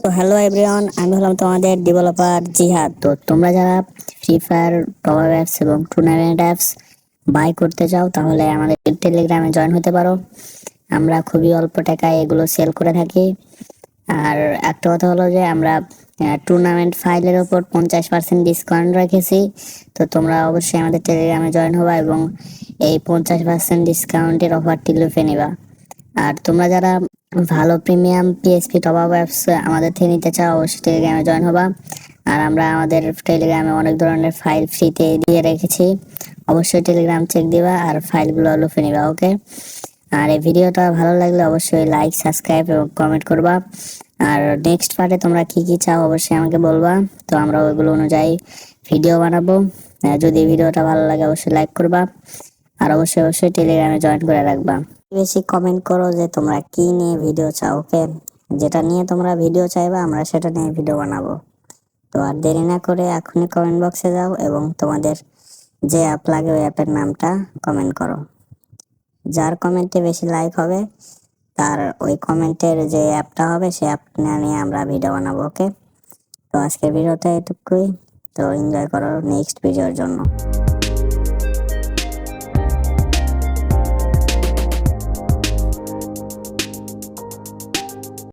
তো hello everyone, আমি হলাম তোমাদের ডেভেলপার জিহাদ। তো তোমরা যারা free fire top up apps এবং টুর্নামেন্ট অ্যাপস বাই করতে চাও তাহলে আমাদের টেলিগ্রামে জয়েন হতে পারো। আমরা খুবই অল্প টাকায় এগুলো সেল করে থাকি। আর একটা কথা হলো যে আমরা টুর্নামেন্ট ফাইলের ওপর 50% ডিসকাউন্ট রেখেছি। তো তোমরা অবশ্যই আমাদের টেলিগ্রামে জয়েন হবা এবং এই 50% ডিসকাউন্টের অফারটি লুফে নিবা। আর তোমরা যারা ভালো premium PSP top up apps আমাদের থেকে নিতে চাও অবশ্যই টেলিগ্রামে জয়েন হবা। আর আমরা আমাদের টেলিগ্রামে অনেক ধরনের ফাইল ফ্রিতে দিয়ে রেখেছি, অবশ্যই টেলিগ্রাম চেক দিবা আর ফাইলগুলো লুফে নিবা। ওকে, আর এই ভিডিওটা ভালো লাগলে অবশ্যই লাইক, সাবস্ক্রাইব এবং কমেন্ট করবা। আর নেক্সট পার্টে তোমরা কি কি চাও অবশ্যই আমাকে বলবা, তো আমরা ওইগুলো অনুযায়ী ভিডিও বানাবো। যদি ভিডিওটা ভালো লাগে অবশ্যই লাইক করবা আর অবশ্যই অবশ্যই টেলিগ্রামে জয়েন করে রাখবা। বেশি কমেন্ট করো যে তোমরা কি নিয়ে ভিডিও চাও। ওকে, যেটা নিয়ে তোমরা ভিডিও চাইবা আমরা সেটা নিয়ে ভিডিও বানাবো। তো আর দেরি না করে এখনই কমেন্ট বক্সে যাও এবং তোমাদের যে অ্যাপ লাগে ওই অ্যাপের নামটা কমেন্ট করো। যার কমেন্টে বেশি লাইক হবে তার ওই কমেন্টের যে অ্যাপটা হবে সেই অ্যাপটা নিয়ে আমরা ভিডিও বানাবো। ওকে, তো আজকের ভিডিওটা এটুকুই। তো এনজয় করো নেক্সট ভিডিওর জন্য।